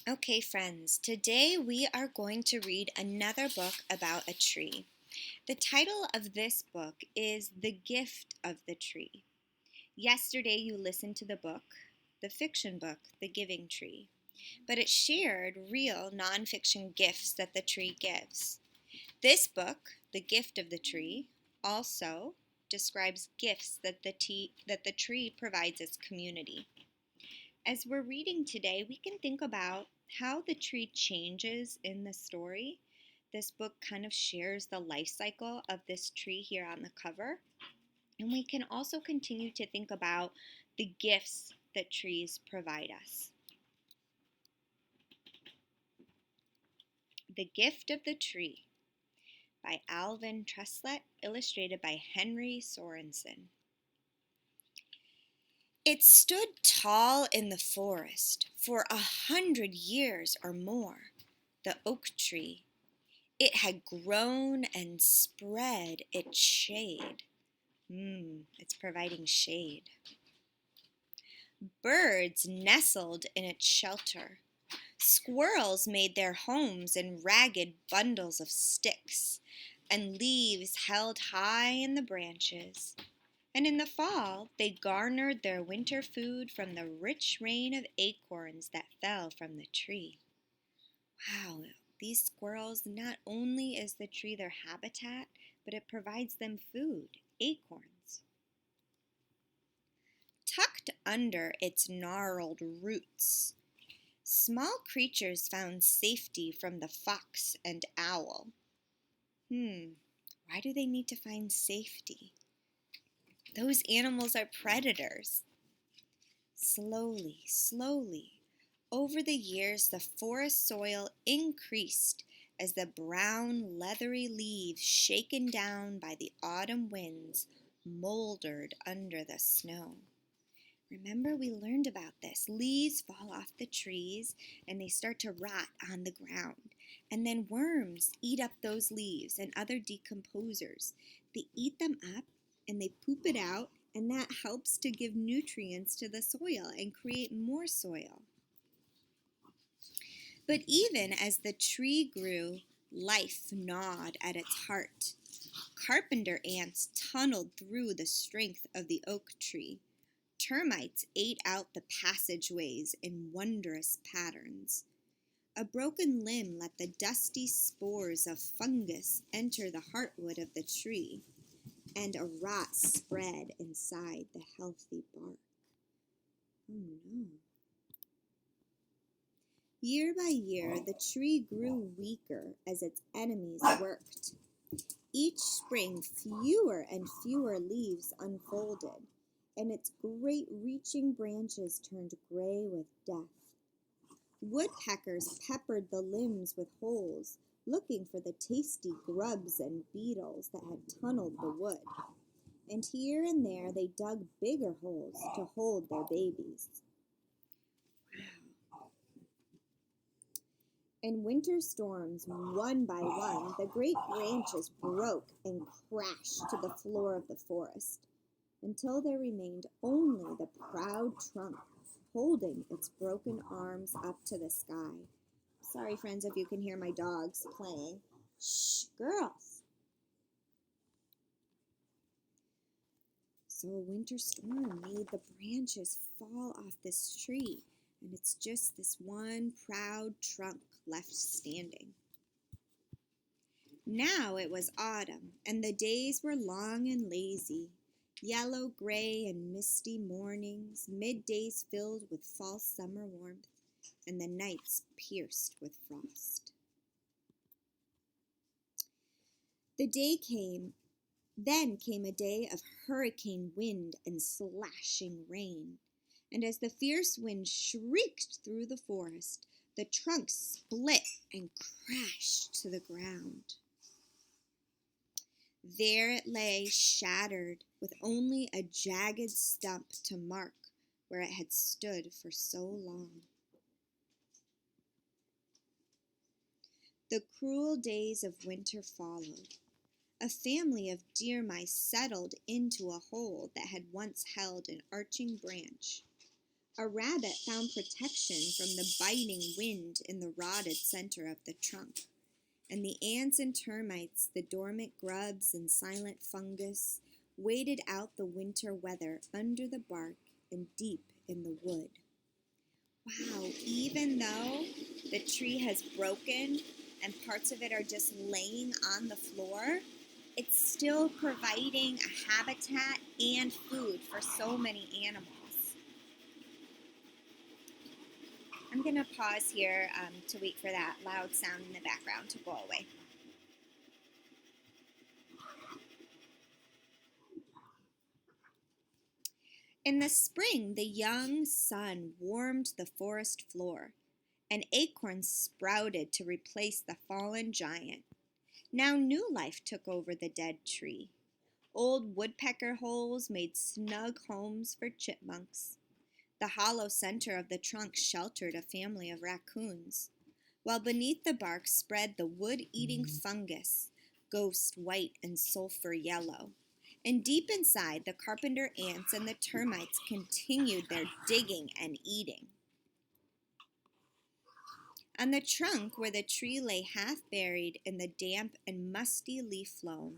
Okay, friends, today we are going to read another book about a tree. The title of this book is The Gift of the Tree. Yesterday you listened to the book, the fiction book, The Giving Tree, but it shared real nonfiction gifts that the tree gives. This book, The Gift of the Tree, also describes gifts that the tree provides its community. As we're reading today, we can think about how the tree changes in the story. This book kind of shares the life cycle of this tree here on the cover. And we can also continue to think about the gifts that trees provide us. The Gift of the Tree by Alvin Tresselt, illustrated by Henry Sorensen. It stood tall in the forest for 100 years or more, the oak tree. It had grown and spread its shade. It's providing shade. Birds nestled in its shelter. Squirrels made their homes in ragged bundles of sticks, and leaves held high in the branches. And in the fall, they garnered their winter food from the rich rain of acorns that fell from the tree. Wow, these squirrels, not only is the tree their habitat, but it provides them food, acorns. Tucked under its gnarled roots, small creatures found safety from the fox and owl. Why do they need to find safety? Those animals are predators. Slowly, over the years, the forest soil increased as the brown, leathery leaves shaken down by the autumn winds moldered under the snow. Remember, we learned about this. Leaves fall off the trees and they start to rot on the ground. And then worms eat up those leaves and other decomposers. They eat them up and they poop it out, and that helps to give nutrients to the soil and create more soil. But even as the tree grew, life gnawed at its heart. Carpenter ants tunneled through the strength of the oak tree. Termites ate out the passageways in wondrous patterns. A broken limb let the dusty spores of fungus enter the heartwood of the tree, and a rot spread inside the healthy bark. Oh no. Year by year, the tree grew weaker as its enemies worked. Each spring, fewer and fewer leaves unfolded, and its great reaching branches turned gray with death. Woodpeckers peppered the limbs with holes, looking for the tasty grubs and beetles that had tunneled the wood. And here and there they dug bigger holes to hold their babies. In winter storms, one by one, the great branches broke and crashed to the floor of the forest, until there remained only the proud trunk, holding its broken arms up to the sky. Sorry, friends, if you can hear my dogs playing. Shh, girls. So a winter storm made the branches fall off this tree, and it's just this one proud trunk left standing. Now it was autumn, and the days were long and lazy. Yellow, gray, and misty mornings, middays filled with false summer warmth, and the nights pierced with frost. Then came a day of hurricane wind and slashing rain, and as the fierce wind shrieked through the forest, the trunk split and crashed to the ground. There it lay, shattered, with only a jagged stump to mark where it had stood for so long. The cruel days of winter followed. A family of deer mice settled into a hole that had once held an arching branch. A rabbit found protection from the biting wind in the rotted center of the trunk, and the ants and termites, the dormant grubs and silent fungus, waited out the winter weather under the bark and deep in the wood. Wow, even though the tree has broken and parts of it are just laying on the floor, it's still providing a habitat and food for so many animals. I'm going to pause here to wait for that loud sound in the background to go away. In the spring, the young sun warmed the forest floor, and acorns sprouted to replace the fallen giant. Now new life took over the dead tree. Old woodpecker holes made snug homes for chipmunks. The hollow center of the trunk sheltered a family of raccoons, while beneath the bark spread the wood-eating fungus, ghost white and sulfur yellow. And deep inside, the carpenter ants and the termites continued their digging and eating. On the trunk, where the tree lay half buried in the damp and musty leaf loam,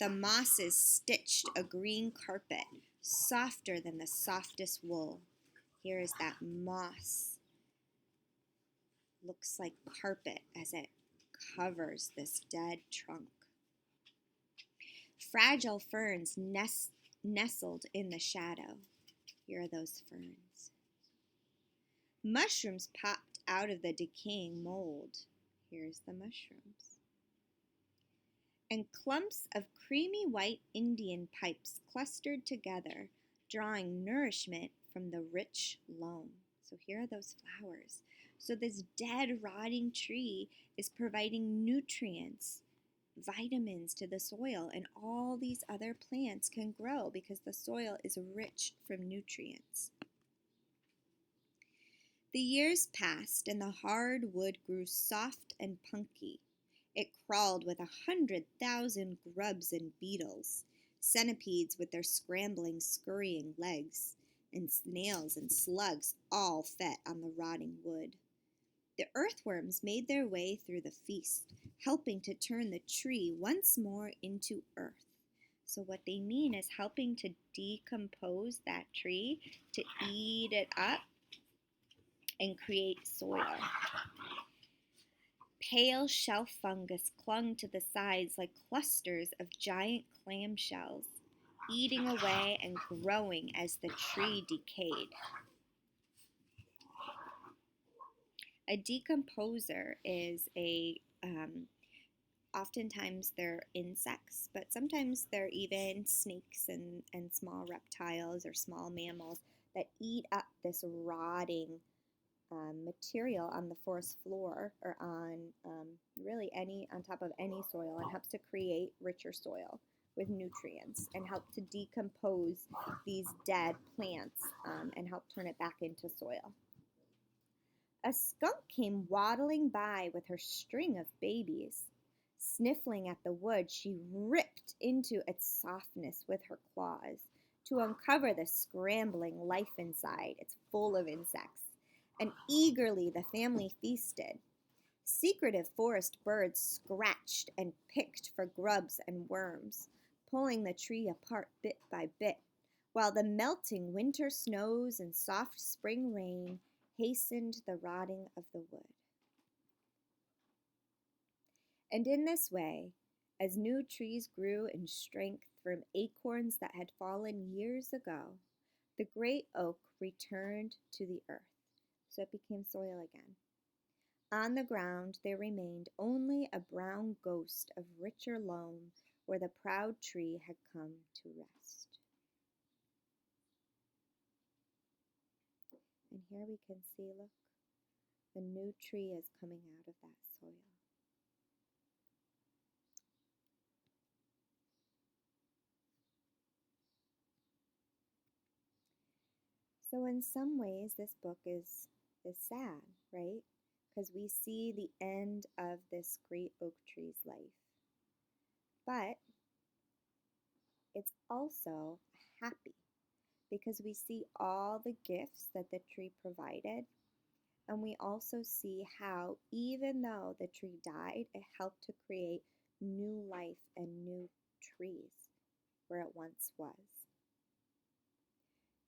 the mosses stitched a green carpet, softer than the softest wool. Here is that moss. Looks like carpet as it covers this dead trunk. Fragile ferns nestled in the shadow. Here are those ferns. Mushrooms popped out of the decaying mold. Here's the mushrooms. And clumps of creamy white Indian pipes clustered together, drawing nourishment from the rich loam. So here are those flowers. So this dead, rotting tree is providing nutrients, vitamins to the soil, and all these other plants can grow because the soil is rich from nutrients. The years passed and the hard wood grew soft and punky. It crawled with 100,000 grubs and beetles, centipedes with their scrambling, scurrying legs, and snails and slugs all fed on the rotting wood. The earthworms made their way through the feast, helping to turn the tree once more into earth. So what they mean is helping to decompose that tree, to eat it up and create soil. Pale shelf fungus clung to the sides like clusters of giant clamshells, eating away and growing as the tree decayed. A decomposer is oftentimes they're insects, but sometimes they're even snakes and small reptiles or small mammals that eat up this rotting material on the forest floor or on on top of any soil, and helps to create richer soil with nutrients and help to decompose these dead plants and help turn it back into soil. A skunk came waddling by with her string of babies. Sniffling at the wood, she ripped into its softness with her claws to uncover the scrambling life inside. It's full of insects. And eagerly the family feasted. Secretive forest birds scratched and picked for grubs and worms, pulling the tree apart bit by bit, while the melting winter snows and soft spring rain hastened the rotting of the wood. And in this way, as new trees grew in strength from acorns that had fallen years ago, the great oak returned to the earth, so it became soil again. On the ground there remained only a brown ghost of richer loam where the proud tree had come to rest. And here we can see, look, the new tree is coming out of that soil. So in some ways, this book is sad, right? Because we see the end of this great oak tree's life. But it's also happy because we see all the gifts that the tree provided. And we also see how, even though the tree died, it helped to create new life and new trees where it once was.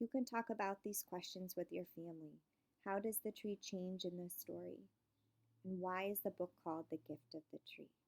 You can talk about these questions with your family. How does the tree change in this story? And why is the book called The Gift of the Tree?